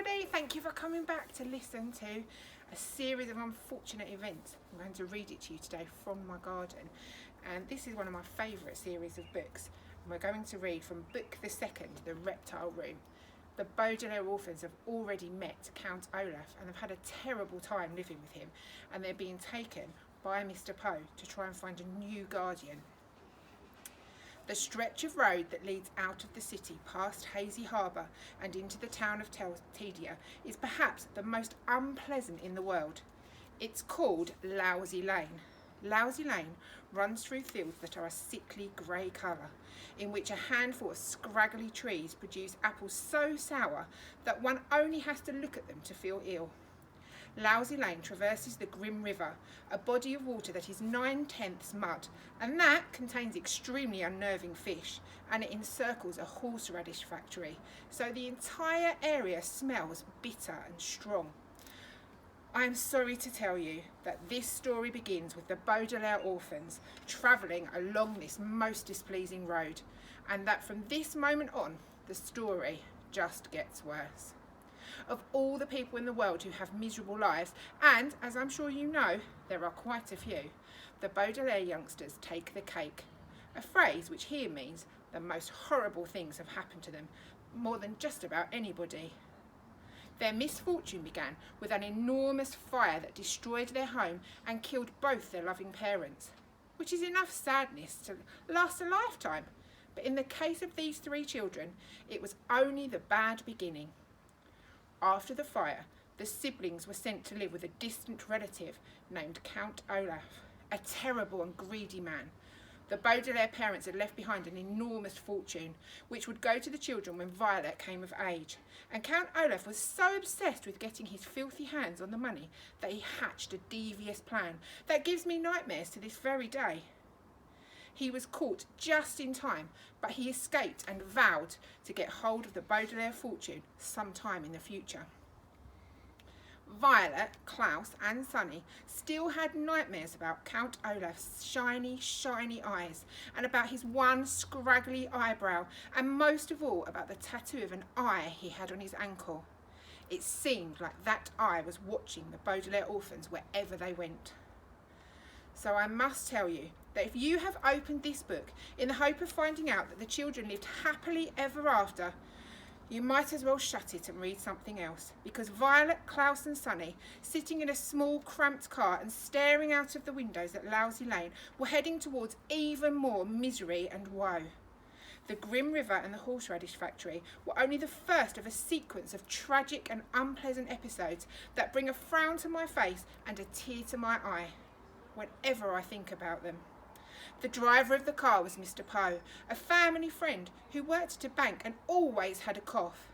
everybody, thank you for coming back to listen to a series of unfortunate events. I'm going to read it to you today from my garden, and this is one of my favourite series of books. And we're going to read from book the second, The Reptile Room. The Baudelaire orphans have already met Count Olaf and have had a terrible time living with him, and they're being taken by Mr Poe to try and find a new guardian. The stretch of road that leads out of the city past Hazy Harbour and into the town of Tedia is perhaps the most unpleasant in the world. It's called Lousy Lane. Lousy Lane runs through fields that are a sickly grey colour, in which a handful of scraggly trees produce apples so sour that one only has to look at them to feel ill. Lousy Lane traverses the Grim River, a body of water that is 9/10 mud, and that contains extremely unnerving fish, and it encircles a horseradish factory, so the entire area smells bitter and strong. I am sorry to tell you that this story begins with the Baudelaire orphans travelling along this most displeasing road, and that from this moment on, the story just gets worse. Of all the people in the world who have miserable lives, and as I'm sure you know, there are quite a few, the Baudelaire youngsters take the cake, a phrase which here means the most horrible things have happened to them, more than just about anybody. Their misfortune began with an enormous fire that destroyed their home and killed both their loving parents, which is enough sadness to last a lifetime. But in the case of these three children, it was only the bad beginning. After the fire, the siblings were sent to live with a distant relative named Count Olaf, a terrible and greedy man. The Baudelaire parents had left behind an enormous fortune, which would go to the children when Violet came of age, and Count Olaf was so obsessed with getting his filthy hands on the money that he hatched a devious plan that gives me nightmares to this very day. He was caught just in time, but he escaped and vowed to get hold of the Baudelaire fortune sometime in the future. Violet, Klaus and Sonny still had nightmares about Count Olaf's shiny eyes, and about his one scraggly eyebrow, and most of all about the tattoo of an eye he had on his ankle. It seemed like that eye was watching the Baudelaire orphans wherever they went. So I must tell you that if you have opened this book in the hope of finding out that the children lived happily ever after, you might as well shut it and read something else, because Violet, Klaus and Sonny, sitting in a small cramped car and staring out of the windows at Lousy Lane, were heading towards even more misery and woe. The Grim River and the horseradish factory were only the first of a sequence of tragic and unpleasant episodes that bring a frown to my face and a tear to my eye whenever I think about them. The driver of the car was Mr Poe, a family friend who worked at a bank and always had a cough.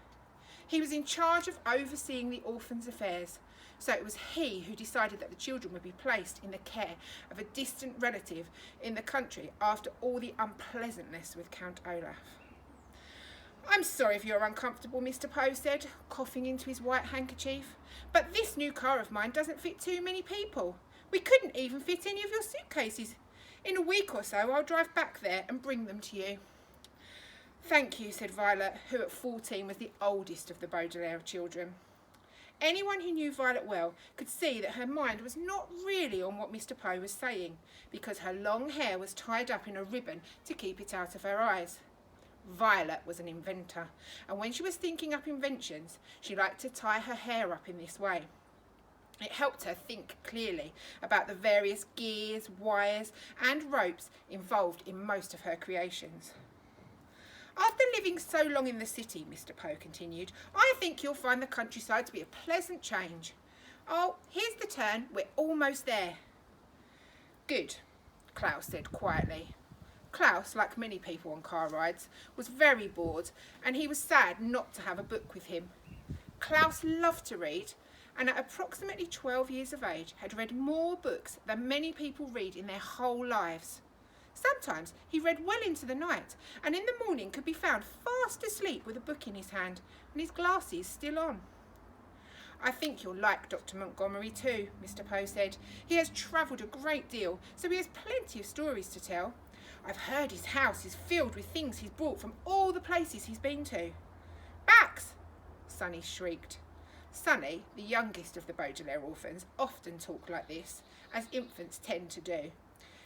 He was in charge of overseeing the orphans' affairs, so it was he who decided that the children would be placed in the care of a distant relative in the country after all the unpleasantness with Count Olaf. "I'm sorry if you're uncomfortable," Mr Poe said, coughing into his white handkerchief, "but this new car of mine doesn't fit too many people. We couldn't even fit any of your suitcases. In a week or so, I'll drive back there and bring them to you." "Thank you," said Violet, who at 14 was the oldest of the Baudelaire children. Anyone who knew Violet well could see that her mind was not really on what Mr Poe was saying, because her long hair was tied up in a ribbon to keep it out of her eyes. Violet was an inventor, and when she was thinking up inventions, she liked to tie her hair up in this way. It helped her think clearly about the various gears, wires and ropes involved in most of her creations. "After living so long in the city," Mr Poe continued, "I think you'll find the countryside to be a pleasant change. Oh, here's the turn, we're almost there." "Good," Klaus said quietly. Klaus, like many people on car rides, was very bored, and he was sad not to have a book with him. Klaus loved to read, and at approximately 12 years of age had read more books than many people read in their whole lives. Sometimes he read well into the night, and in the morning could be found fast asleep with a book in his hand and his glasses still on. "I think you'll like Dr Montgomery too," Mr Poe said. "He has travelled a great deal, so he has plenty of stories to tell. I've heard his house is filled with things he's brought from all the places he's been to." "Bax!" Sonny shrieked. Sonny, the youngest of the Baudelaire orphans, often talked like this, as infants tend to do.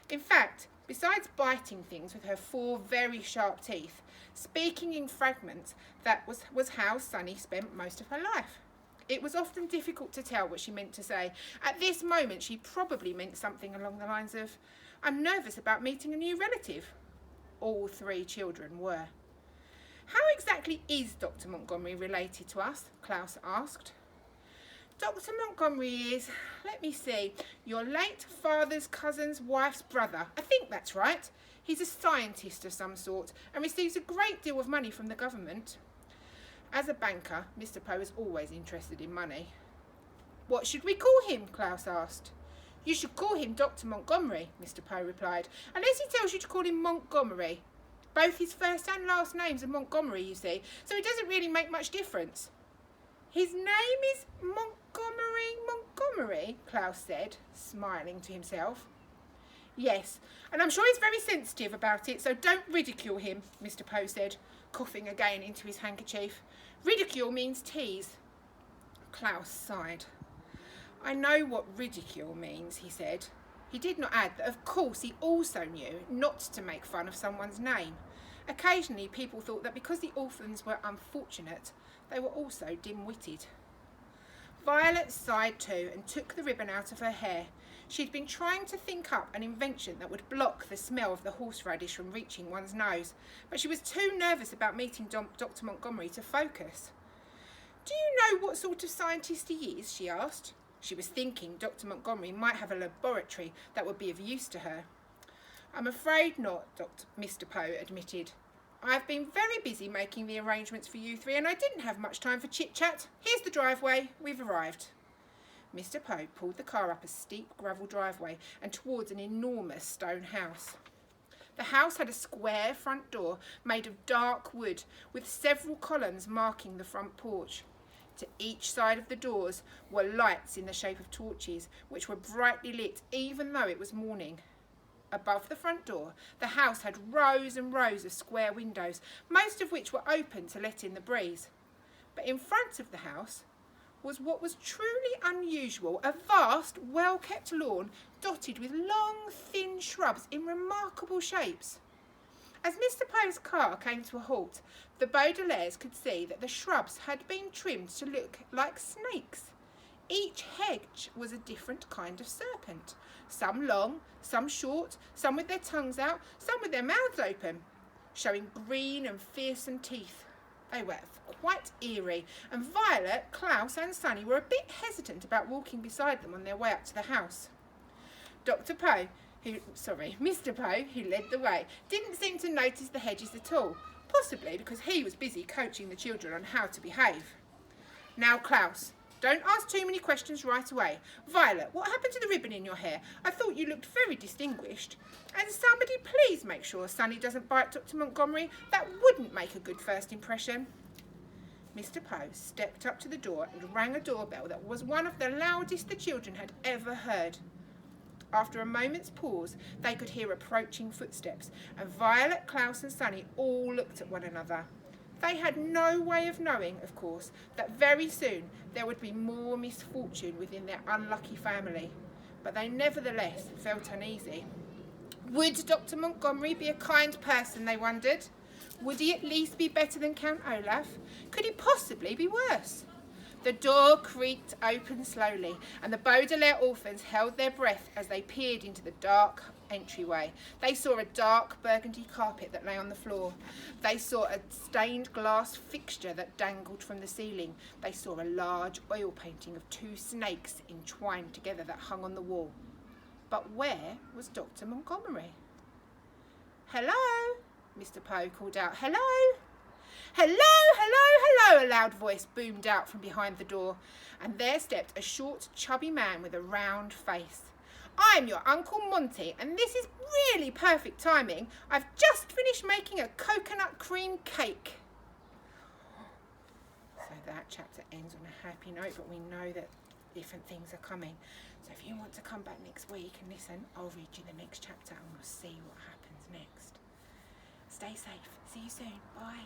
In fact, besides biting things with her 4 very sharp teeth, speaking in fragments, that was how Sonny spent most of her life. It was often difficult to tell what she meant to say. At this moment, she probably meant something along the lines of, "I'm nervous about meeting a new relative." All 3 children were. "How exactly is Dr. Montgomery related to us?" Klaus asked. "Dr. Montgomery is, let me see, your late father's cousin's wife's brother. I think that's right. He's a scientist of some sort and receives a great deal of money from the government." As a banker, Mr. Poe is always interested in money. "What should we call him?" Klaus asked. "You should call him Dr. Montgomery," Mr. Poe replied, "unless he tells you to call him Montgomery. Both his first and last names are Montgomery, you see, so it doesn't really make much difference." "His name is Montgomery," Klaus said, smiling to himself. "Yes, and I'm sure he's very sensitive about it, so don't ridicule him," Mr. Poe said, coughing again into his handkerchief. "Ridicule means tease." Klaus sighed. "I know what ridicule means," he said. He did not add that of course he also knew not to make fun of someone's name. Occasionally people thought that because the orphans were unfortunate, they were also dim-witted. Violet sighed too and took the ribbon out of her hair. She had been trying to think up an invention that would block the smell of the horseradish from reaching one's nose, but she was too nervous about meeting Dr. Montgomery to focus. "Do you know what sort of scientist he is?" she asked. She was thinking Dr. Montgomery might have a laboratory that would be of use to her. "I'm afraid not," Mr. Poe admitted. "I've been very busy making the arrangements for you 3 and I didn't have much time for chit-chat. Here's the driveway. We've arrived." Mr. Poe pulled the car up a steep gravel driveway and towards an enormous stone house. The house had a square front door made of dark wood with several columns marking the front porch. To each side of the doors were lights in the shape of torches, which were brightly lit even though it was morning. Above the front door, the house had rows and rows of square windows, most of which were open to let in the breeze. But in front of the house was what was truly unusual, a vast, well-kept lawn dotted with long, thin shrubs in remarkable shapes. As Mr. Poe's car came to a halt, the Baudelaires could see that the shrubs had been trimmed to look like snakes. Each hedge was a different kind of serpent, some long, some short, some with their tongues out, some with their mouths open, showing green and fearsome teeth. They were quite eerie, and Violet, Klaus and Sonny were a bit hesitant about walking beside them on their way up to the house. Mr. Poe, who led the way, didn't seem to notice the hedges at all, possibly because he was busy coaching the children on how to behave. "Now, Klaus, don't ask too many questions right away. Violet, what happened to the ribbon in your hair? I thought you looked very distinguished. And somebody please make sure Sonny doesn't bite Dr. Montgomery. That wouldn't make a good first impression." Mr. Poe stepped up to the door and rang a doorbell that was one of the loudest the children had ever heard. After a moment's pause, they could hear approaching footsteps, and Violet, Klaus and Sonny all looked at one another. They had no way of knowing, of course, that very soon there would be more misfortune within their unlucky family, but they nevertheless felt uneasy. Would Dr. Montgomery be a kind person, they wondered? Would he at least be better than Count Olaf? Could he possibly be worse? The door creaked open slowly, and the Baudelaire orphans held their breath as they peered into the dark entryway. They saw a dark burgundy carpet that lay on the floor. They saw a stained glass fixture that dangled from the ceiling. They saw a large oil painting of 2 snakes entwined together that hung on the wall. But where was Dr. Montgomery? "Hello?" Mr. Poe called out. "Hello?" "Hello, hello, hello," a loud voice boomed out from behind the door, and there stepped a short, chubby man with a round face. "I'm your Uncle Monty, and this is really perfect timing. I've just finished making a coconut cream cake." So that chapter ends on a happy note, but we know that different things are coming. So if you want to come back next week and listen, I'll read you the next chapter and we'll see what happens next. Stay safe. See you soon. Bye.